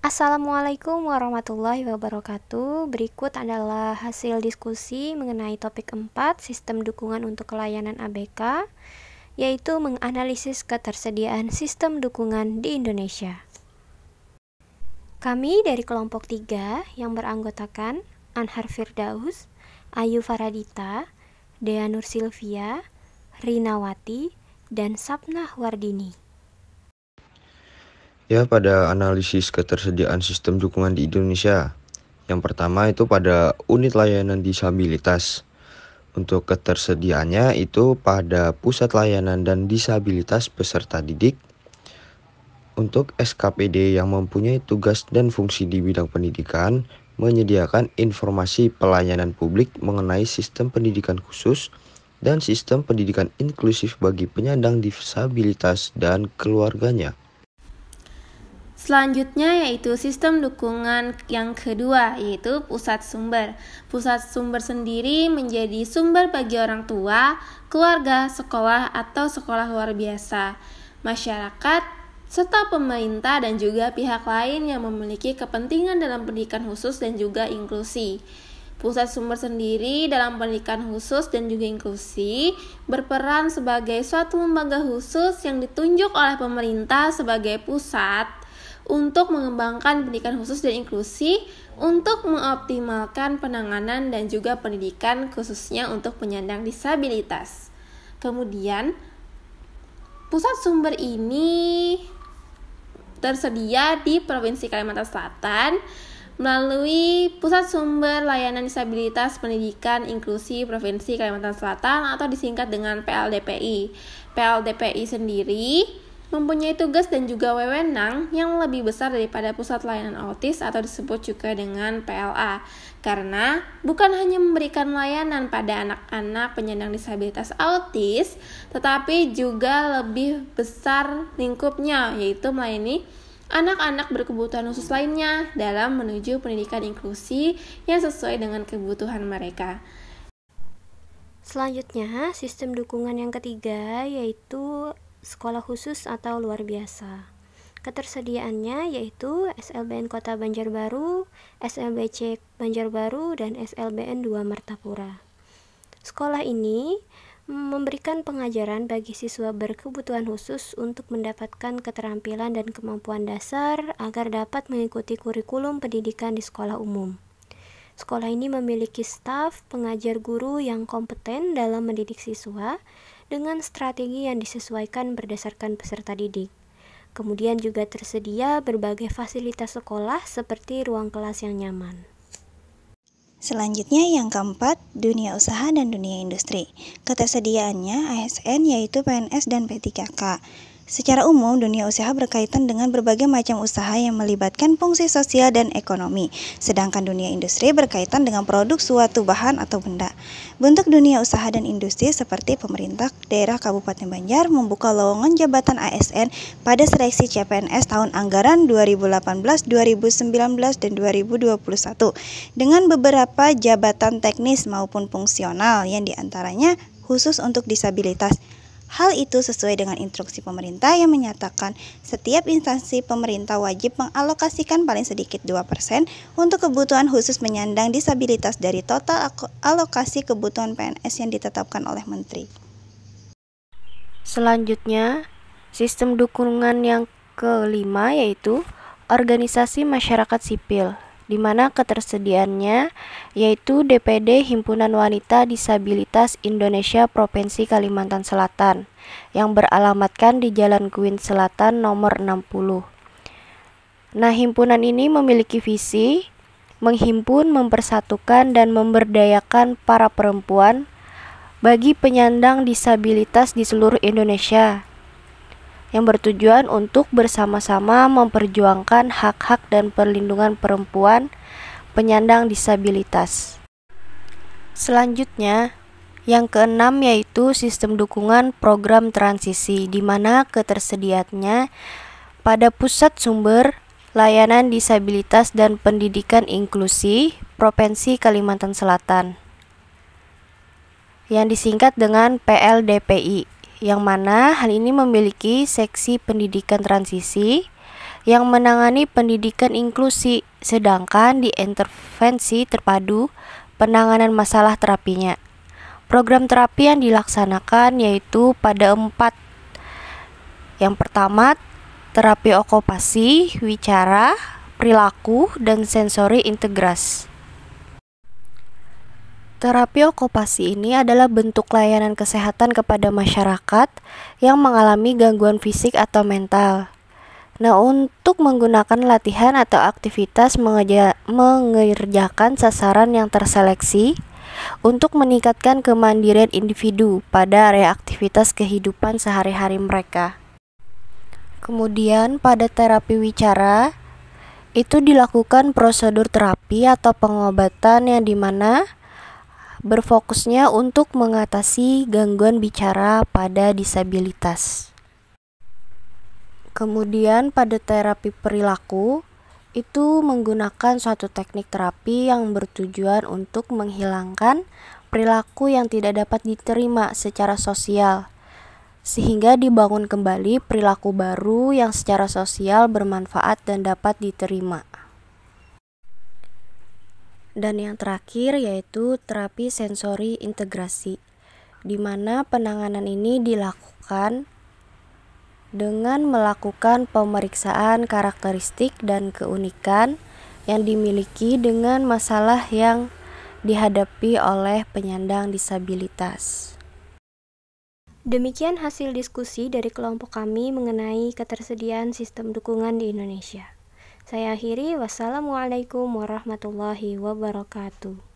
Assalamualaikum warahmatullahi wabarakatuh. Berikut adalah hasil diskusi mengenai topik 4, sistem dukungan untuk layanan ABK, yaitu menganalisis ketersediaan sistem dukungan di Indonesia. Kami dari kelompok 3 yang beranggotakan Anhar Firdaus, Ayu Faradita, Dea Nur Silvia, Rinawati, dan Sapnah Wardini. Ya, pada analisis ketersediaan sistem dukungan di Indonesia. Yang pertama itu pada unit layanan disabilitas. Untuk ketersediaannya itu pada pusat layanan dan disabilitas peserta didik. Untuk SKPD yang mempunyai tugas dan fungsi di bidang pendidikan, menyediakan informasi pelayanan publik mengenai sistem pendidikan khusus dan sistem pendidikan inklusif bagi penyandang disabilitas dan keluarganya. Selanjutnya yaitu sistem dukungan yang kedua, yaitu pusat sumber. Pusat sumber sendiri menjadi sumber bagi orang tua, keluarga, sekolah atau sekolah luar biasa, masyarakat, serta pemerintah dan juga pihak lain yang memiliki kepentingan dalam pendidikan khusus dan juga inklusi. Pusat sumber sendiri dalam pendidikan khusus dan juga inklusi berperan sebagai suatu lembaga khusus yang ditunjuk oleh pemerintah sebagai pusat untuk mengembangkan pendidikan khusus dan inklusi, untuk mengoptimalkan penanganan dan juga pendidikan khususnya untuk penyandang disabilitas. Kemudian, pusat sumber ini tersedia di Provinsi Kalimantan Selatan melalui Pusat Sumber Layanan Disabilitas Pendidikan Inklusi Provinsi Kalimantan Selatan atau disingkat dengan PLDPI. PLDPI sendiri mempunyai tugas dan juga wewenang yang lebih besar daripada Pusat Layanan Autis atau disebut juga dengan PLA, karena bukan hanya memberikan layanan pada anak-anak penyandang disabilitas autis, tetapi juga lebih besar lingkupnya, yaitu melayani anak-anak berkebutuhan khusus lainnya dalam menuju pendidikan inklusi yang sesuai dengan kebutuhan mereka. Selanjutnya, sistem dukungan yang ketiga yaitu sekolah khusus atau luar biasa. Ketersediaannya yaitu SLBN Kota Banjarbaru, SLBC Banjarbaru, dan SLBN 2 Martapura. Sekolah ini memberikan pengajaran bagi siswa berkebutuhan khusus untuk mendapatkan keterampilan dan kemampuan dasar agar dapat mengikuti kurikulum pendidikan di sekolah umum. Sekolah ini memiliki staf pengajar guru yang kompeten dalam mendidik siswa dengan strategi yang disesuaikan berdasarkan peserta didik. Kemudian juga tersedia berbagai fasilitas sekolah seperti ruang kelas yang nyaman. Selanjutnya yang keempat, dunia usaha dan dunia industri. Ketersediaannya ASN yaitu PNS dan P3K. Secara umum, dunia usaha berkaitan dengan berbagai macam usaha yang melibatkan fungsi sosial dan ekonomi, sedangkan dunia industri berkaitan dengan produk suatu bahan atau benda. Bentuk dunia usaha dan industri seperti pemerintah daerah Kabupaten Banjar membuka lowongan jabatan ASN pada seleksi CPNS tahun anggaran 2018, 2019, dan 2021 dengan beberapa jabatan teknis maupun fungsional yang diantaranya khusus untuk disabilitas. Hal itu sesuai dengan instruksi pemerintah yang menyatakan setiap instansi pemerintah wajib mengalokasikan paling sedikit 2% untuk kebutuhan khusus penyandang disabilitas dari total alokasi kebutuhan PNS yang ditetapkan oleh Menteri. Selanjutnya, sistem dukungan yang kelima yaitu organisasi masyarakat sipil, di mana ketersediaannya yaitu DPD Himpunan Wanita Disabilitas Indonesia Provinsi Kalimantan Selatan yang beralamatkan di Jalan Kuin Selatan nomor 60. Nah, himpunan ini memiliki visi menghimpun, mempersatukan, dan memberdayakan para perempuan bagi penyandang disabilitas di seluruh Indonesia, yang bertujuan untuk bersama-sama memperjuangkan hak-hak dan perlindungan perempuan penyandang disabilitas. Selanjutnya, yang keenam yaitu sistem dukungan program transisi, di mana ketersediaannya pada Pusat Sumber Layanan Disabilitas dan Pendidikan Inklusi Provinsi Kalimantan Selatan, yang disingkat dengan PLDPI, yang mana hal ini memiliki seksi pendidikan transisi yang menangani pendidikan inklusi, sedangkan di intervensi terpadu penanganan masalah terapinya. Program terapi yang dilaksanakan yaitu pada 4. Yang pertama, terapi okupasi, wicara, perilaku, dan sensori integrasi. Terapi okupasi ini adalah bentuk layanan kesehatan kepada masyarakat yang mengalami gangguan fisik atau mental. Nah, untuk menggunakan latihan atau aktivitas mengerjakan sasaran yang terseleksi untuk meningkatkan kemandirian individu pada area aktivitas kehidupan sehari-hari mereka. Kemudian pada terapi wicara, itu dilakukan prosedur terapi atau pengobatan yang dimana berfokusnya untuk mengatasi gangguan bicara pada disabilitas. Kemudian pada terapi perilaku, itu menggunakan suatu teknik terapi yang bertujuan untuk menghilangkan perilaku yang tidak dapat diterima secara sosial, sehingga dibangun kembali perilaku baru yang secara sosial bermanfaat dan dapat diterima. Dan yang terakhir yaitu terapi sensori integrasi, di mana penanganan ini dilakukan dengan melakukan pemeriksaan karakteristik dan keunikan yang dimiliki dengan masalah yang dihadapi oleh penyandang disabilitas. Demikian hasil diskusi dari kelompok kami mengenai ketersediaan sistem dukungan di Indonesia. Saya akhiri, wassalamualaikum warahmatullahi wabarakatuh.